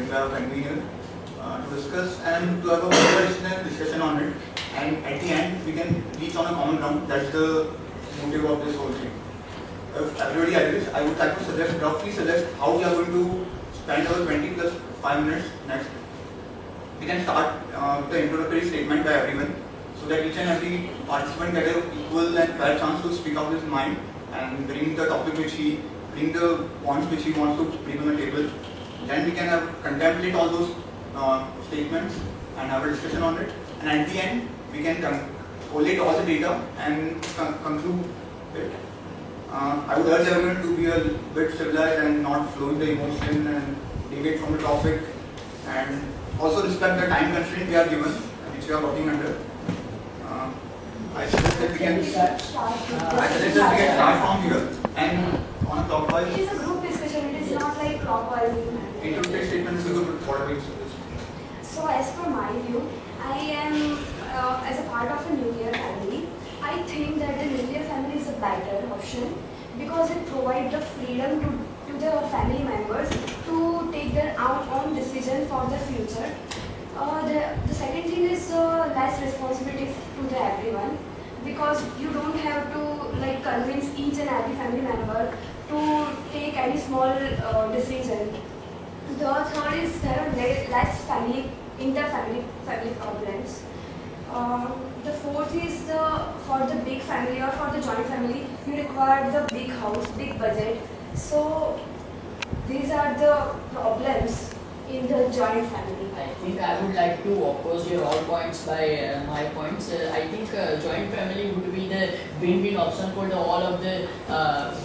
we have a convener to discuss and to have a more discussion on it. And at the end, we can reach on a common ground. That's the motive of this whole thing. If everybody agrees, I would like to roughly suggest how we are going to spend our 20 plus 5 minutes next. We can start with the introductory statement by everyone, so that each and every participant get an equal and fair chance to speak out his mind and bring the topic bring the points which he wants to bring on the table. Then we can contemplate all those statements and have a discussion on it. And at the end, we can collate all the data and conclude it. I would urge everyone to be a bit civilized and not flow in the emotion and deviate from the topic, and also respect the time constraint we are given, which we are working under. I suggest that we can start from here and on a clockwise. It is a group discussion, it is not like clockwise. Introductory statement is a good whatever you suggest. So as per my view, I am as a part of a nuclear family. I think that the nuclear family is a better option because it provides the freedom to the family members to take their own decision for the future. The second thing is less responsibility to everyone, because you don't have to like convince each and every family member to take any small decision. The third is there are less inter-family problems. The fourth is for the big family or for the joint family, you require the big house, big budget. So these are the problems in the joint family. I think I would like to oppose your all points by my points. I think joint family would be the win-win option for all of the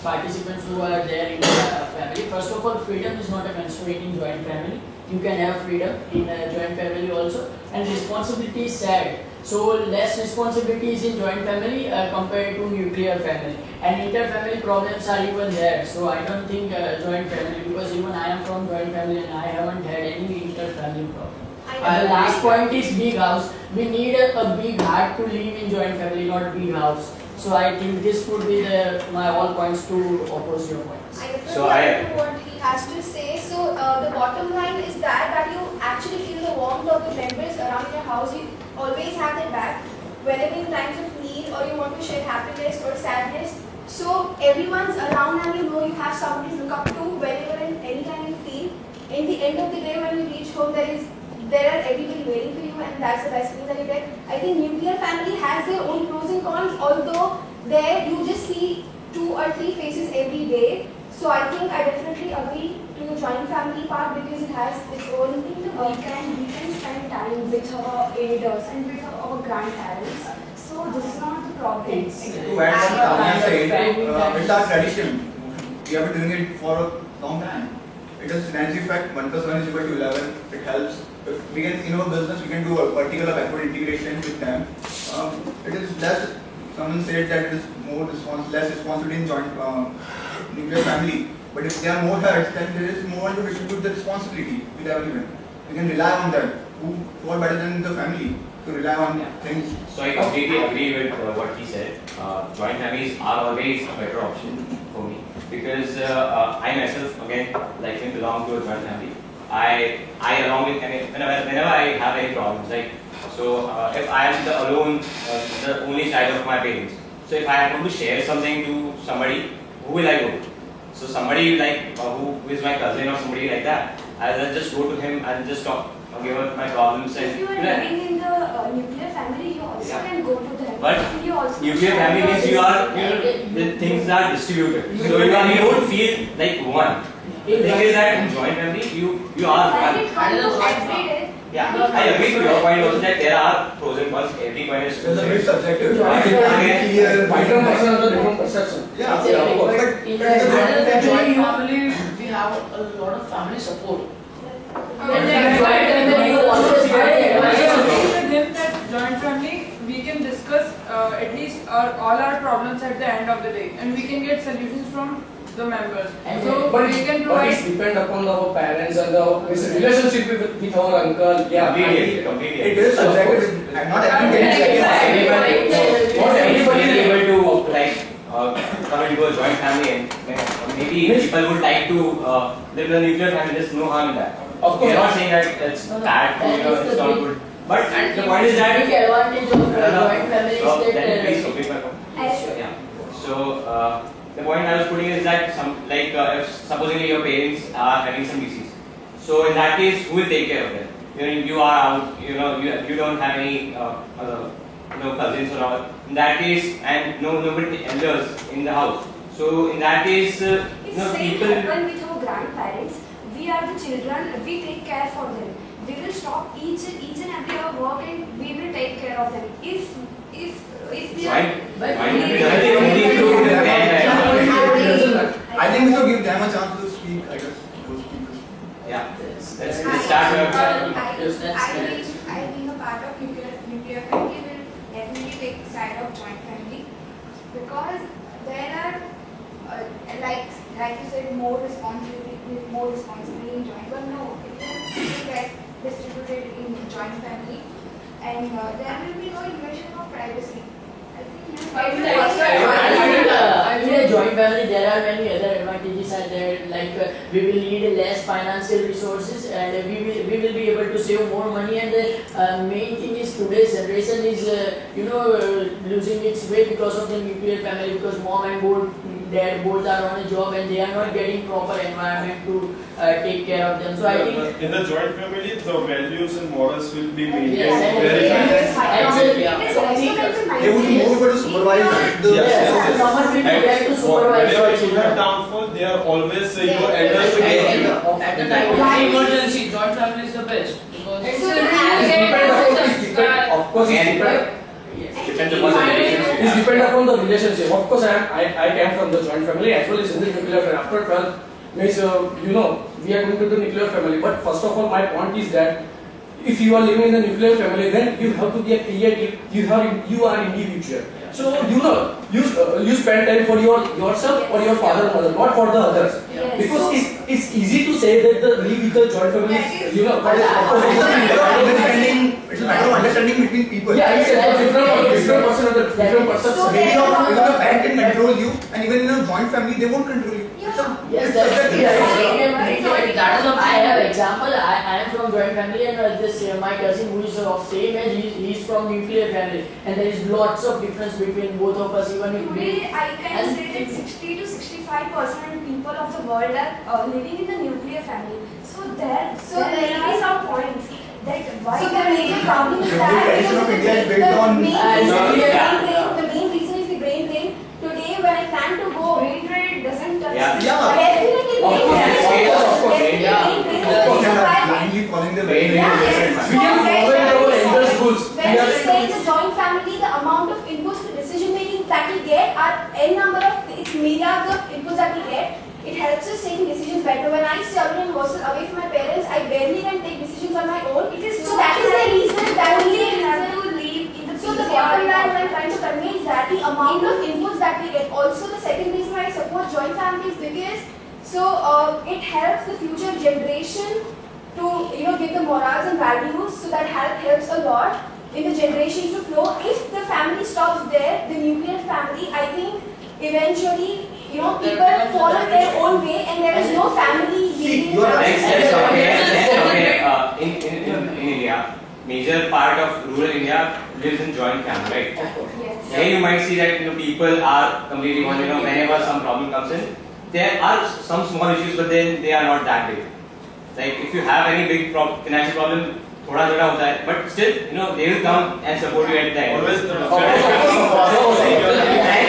participants who are there in the family. First of all, freedom is not a constraint in joint family. You can have freedom in a joint family also, and responsibility is shared. So less responsibilities in joint family compared to nuclear family, and inter-family problems are even there. So I don't think joint family, because even I am from joint family and I haven't had any inter-family problem. The last point is big house. We need a big heart to live in joint family, not big house. So I think this would be my all points to oppose your points. I agree to what he has to say. So the bottom line is that you actually feel the warmth of the members around your house. You always have their back whenever in times of need, or you want to share happiness or sadness. So everyone's around and you know you have somebody to look up to whenever and anytime you feel. In the end of the day, when you reach home, there are everybody waiting for you, and that's the best thing that you get. I think nuclear family has their own pros and cons, although there you just see 2 or 3 faces every day. So I think I definitely agree to the joint family part because it has its own thing. We can spend time with our elders and with our grandparents. So this is not the problem. To add some it's our tradition. We have been doing it for a long time. It is synergy effect. 1 plus 1 is equal to 11. It helps. If we can, in our business, we can do a vertical or backward integration with them. It is less. Someone said that it is less responsibility in joint nuclear family. But if there are more heads, then there is more to distribute the responsibility with everyone. We can rely on them. Who are better than the family to rely on things? So I completely agree with what he said. Joint families are always a better option for me, because I myself, again, like him, belong to a joint family. I along with, whenever I have any problems, like, so if I am the only child of my parents, so if I am going to share something to somebody, who will I go to? So somebody like who is my cousin or somebody like that, I'll just go to him and just talk, give him my problems. If you are living in the nuclear family, you also can go to them. But you also nuclear family means the things are distributed. So you don't feel like one. The thing is that in joint family, you are one. Yeah, I agree to your point also that there are pros and cons. Every point is a bit subjective. Different person has a different perception. Yeah, but in a joint family, we have a lot of family support. Joint family, we can discuss at least all our problems at the end of the day, and we can get solutions from the members. So but we can provide. It depends upon our parents and the relationship with our uncle. Yeah, completely. It is subjective. Not everybody is able to like come into a joint family, and maybe people would like to live in a nuclear family. There's no harm in that. Of course. We are not saying that it's bad, it's not good. But the point is that big advantage of joint family so is then that please complete my point. Yeah. So the point I was putting is that if supposedly your parents are having some disease, so in that case, who will take care of them? You are out. You don't have any cousins or all. In that case, and nobody elders in the house. So in that case, It's same people. happen with our grandparents. We are the children. We take care for them. We will stop each and every our work and we will take care of them. If we are. I think we should give them a chance to speak. I guess those speakers. Yeah. Let's start with. I being a part of nuclear family will definitely take side of joint family because there are like you said more responsibility in joint, but no, it will get distributed in joint family and there will be no invasion of privacy. I think in a joint family there are many other advantages are there, like we will need less financial resources and we will be able to save more money, and the main thing is today's generation is losing its way because of the nuclear family, because mom and dad both are on a job and they are not getting proper environment to take care of them. So I think in the joint family the values and morals will be maintained yes, very high. They would be more able to supervise the. someone will be there to supervise Whenever your children children. downfall, they are always elders to get you. At the time of emergency, joint family is the best because It depends, of course, Depends upon the relationship. It depends upon the relationship. Of course, I came from the joint family as well as in the nuclear family. After 12, means we are going to the nuclear family. But first of all, my point is that if you are living in the nuclear family, then you have to be a creative. You are individual. So you spend time for yourself or your father and mother, not for the others. Yes. Because it's easy to say that the live with the joint family is It's a matter of understanding between people. yeah, it's a different person of the different person. So Maybe there are if a parent can control you, and even in a joint family, they won't control you. Yes, that is I have example. I am from joint family, and this my cousin who is of same age, he is from nuclear family, and there is lots of difference between both of us. Even if Today, I can say that 60 to 65% people of the world are living in the nuclear family. So there may be some points that why So they the are major living. problem is The that tradition of India is built on- the main reason is the brain drain. Today when I plan to go, Brain drain doesn't touch Yeah. this. Yeah. definitely Of brain course, drain. of course, Definitely yeah. brain drain. Of course, So they why- are blindly following the Very, very Yeah, different We can follow in our elders' rules. when we say the joint family, the amount of inputs to decision making that we get are n number of myriads of inputs that we get. It helps us taking decisions better. When I stay alone in hostel away from my parents, I barely can take decisions on my own. It is So that is the reason. That is the we have reason. to live in the So the PCR bottom line what I'm trying to convey is that the amount of inputs that we get. Also, the second reason why I support joint families because it helps the future generation to give the morals and values. So that helps a lot in the generations to flow. If the family stops there, the nuclear family, I think eventually people follow their own way and there is no family leading. you are right. Let's okay. In India, major part of rural India lives in joint family, right? Yes. Here you might see that people are completely one. Whenever some problem comes in, there are some small issues, but then they are not that big. Like if you have any big financial problem, thoda thoda hota hai, but still they will come and support you at the end. Always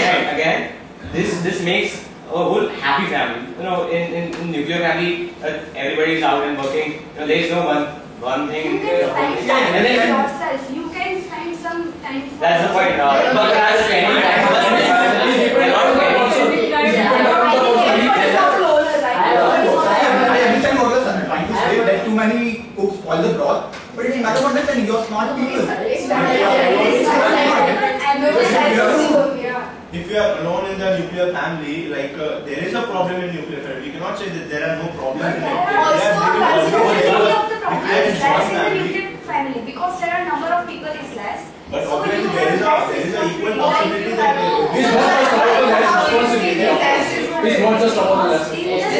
And again, this makes a whole happy family. In nuclear family, everybody is out and working. There is no one thing. You can spend time And with then- yourself. You can spend some time for That's the point. yourself. But as spending time, they're not spending. I understand what you're trying to say, that too many cooks spoil the broth, but it's a matter of understanding, you're smart people. If you are alone in the nuclear family, like there is a problem in nuclear family. We cannot say that there are no problems in it. Family because there are number of people is less. But So obviously you there is have a equal less possibility that It's not just about the responsibility. It's It's not just about the responsibility. just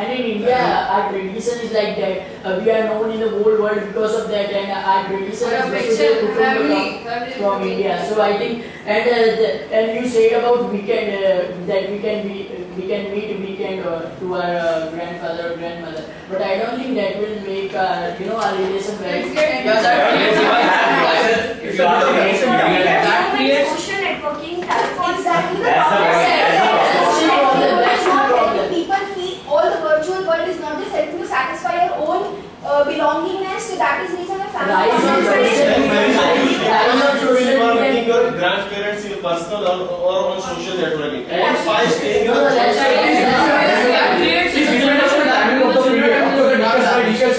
And in India, our tradition is like that. We are known in the whole world because of that, and our tradition is Vasudhaiva Kutumbakam from India. So I think, and you said about weekend that we can meet weekend to our grandfather or grandmother. But I don't think that will make our relation very. If you ask me, That creates social networking, telephone. Exactly. That's the Letting people feel all the virtual world is not just helping to satisfy your own belongingness. So that is reason a family. Rise on social You are media. meeting your grandparents in personal or on social networking. And by staying No, that's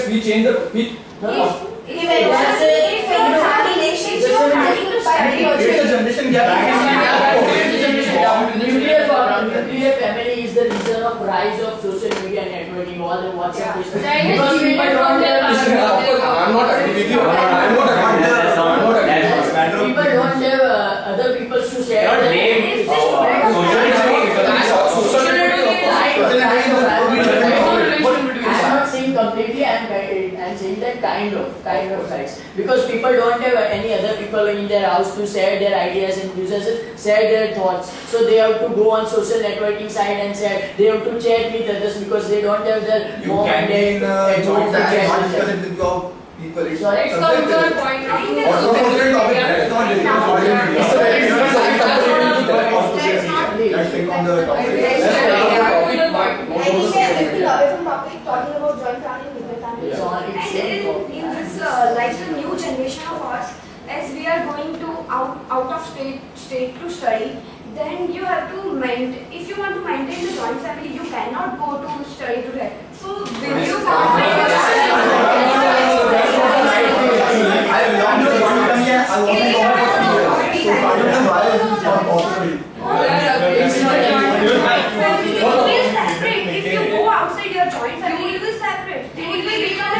we change the It's a generation gap. Nuclear family is the reason of rise of social media networking, all the WhatsApp business. Because people don't have. I'm not agree with you. I'm not agree. People don't have other people to share. Cannot their- blame I'm not saying completely. I'm saying that kind of size, because people don't have any other people in their house to share their ideas and views, share their thoughts. So they have to go on social networking site and share. They have to chat with others because they don't have their You mom can and be in dad at home to joint chat family, not with them. discuss it with your people. It's Sorry, It's come to a subjective. point of Or social topic, it's not difficult. It's a very difficult topic. Let's think on the topic. I think we are drifting away from topic, talking about joint family and nuclear family. It's on its And same in this like the new generation of us, as we are going to out of state to study, then you have to if you want to maintain the joint family, you cannot go to study to that. So will you I belong to a joint family and I want to go to family. So I don't know why this is not possible. If you go outside your joint family, you will be separate. You will become a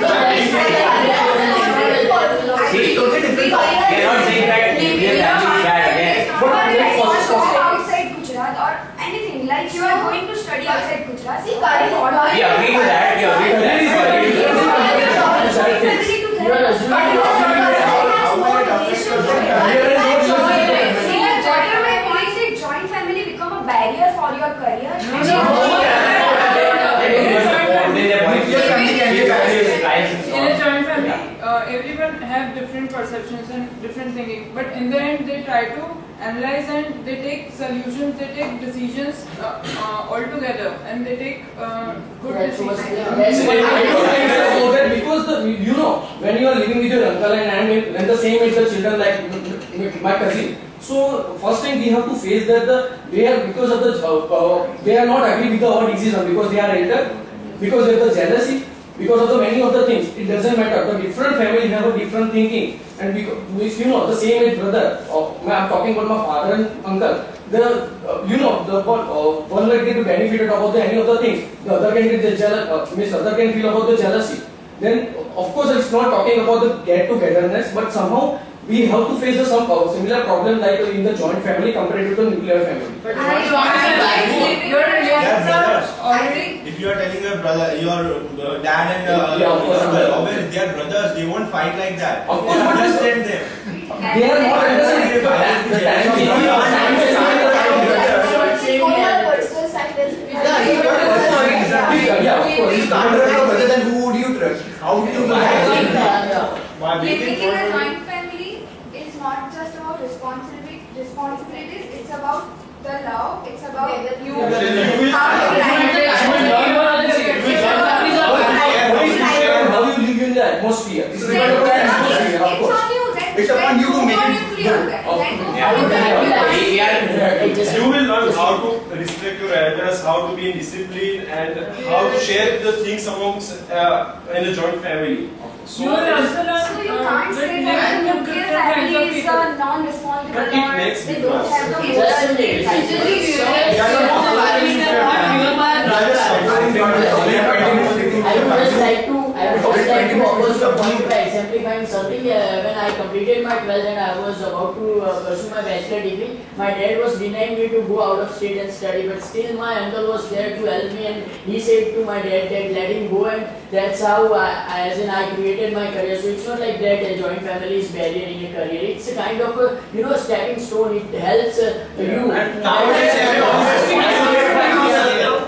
See, totally different. Cannot say that nuclear family is bad again. outside Gujarat or anything, like you are going to study outside Gujarat. See, currently, We agree to that. We agree to that. You are assuming Joint family become a barrier for your career. In a joint family, everyone have different perceptions and different thinking, but in the end they try to analyze and they take solutions, they take decisions all together, and they take good decisions. Because when you are living with your uncle and when the same age the children like my cousin, so first thing we have to face that they are because of the they are not agree with our decision because they are elder, because of the jealousy, because of the many other things. It doesn't matter. The different family have a different thinking, and because the same age brother. I'm talking about my father and uncle. The one will get benefited about the any other things. The other can get the other can feel about the jealousy. Then of course it's not talking about the get-togetherness, but somehow we have to face some similar problem like in the joint family compared to the nuclear family. But your relations are already. If you are telling your brother, your dad and Yeah, of course. uncle, they are brothers, they won't fight like that. Of course, They but understand them. They are not understanding the time. Personal side, Yeah, of course. If you can't trust your brother, then who would you trust? How do you know? living in a joint family is not just about responsibilities, it's about the love, it's about you how you live in the atmosphere. This is it's not about the atmosphere, of on course. you that It's upon you to make it good. You will learn how to respect your elders, how to be in discipline, and how to share the things amongst in a joint family. You will also learn So you can't say that the nuclear family is non-responsible But it or makes they me don't trust. have the Just a minute. I would just like to I would just like to oppose your point by exemplifying something. When I completed my 12th and I was about to pursue my bachelor degree, my dad was denying me to go out of state and study, but still my uncle was there to help me, and he said to my dad that let him go, and that's how I created my career. So it's not like that a joint family is barrier in a career. It's a kind of a stepping stone. It helps you.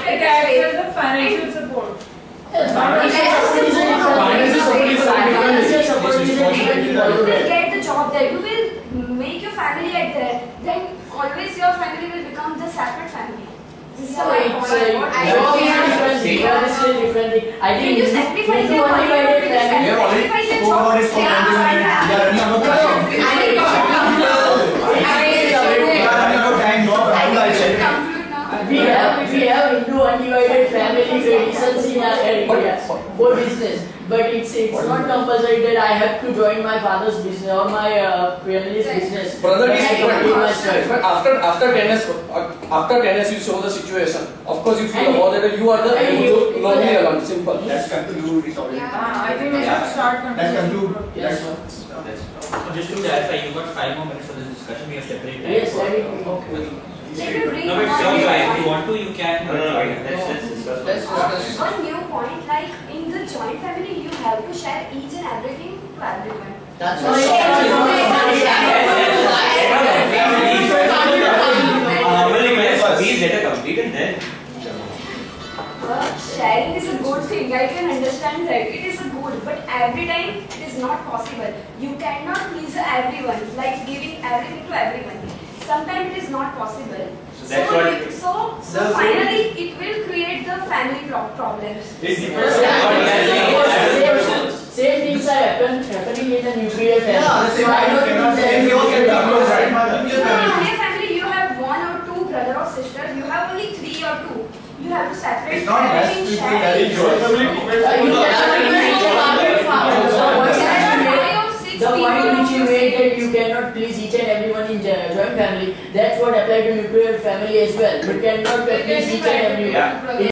It acts as a financial support. You will get the job there. You will make your family at there. Then always your family will become the separate family. This is So my it's point. different. I think You sacrifice your only career by to the family. We have already sacrifice your spoken about job. this for 20 minutes. We are running out of time. We are running out of time. Conclude now. We have Hindu undivided family traditions in our area for business, but it's not compulsory that I have to join my father's business or my family's business. Brother, when is I complete my studies. but after tennis you show the situation. Of course, you feel about that you are the lonely alone. Simple. Let's conclude this already. I think we should start Let's concluding. conclude. Yes, So just to clarify, you got 5 more minutes for this discussion. We have separate time. Yes, for- I will. Okay. Let me bring No, but one sure, new if point. you want to, you can. Let's discuss. Let's discuss. One new point, like in the joint family, you have to share each and everything to everyone. That's So why Please let her complete and then. Sharing is a good thing. I can understand that it is a good, but every time it is not possible. You cannot please everyone, like giving everything to everyone. Sometimes it is not possible. So that's what- So finally, it will create the family problems. Same things are happening in the nuclear family. Yeah, the same So I thing don't cannot think say that your we can family, talk right? about In a family, you have one or two brother or sister. You have only 3 or 2. You have to separate It's not less everything, people share that it. In joint family depends on You the The point which you made that you cannot please each and everyone in joint family, that's what applies to nuclear family as well. You cannot please each and everyone. Yeah.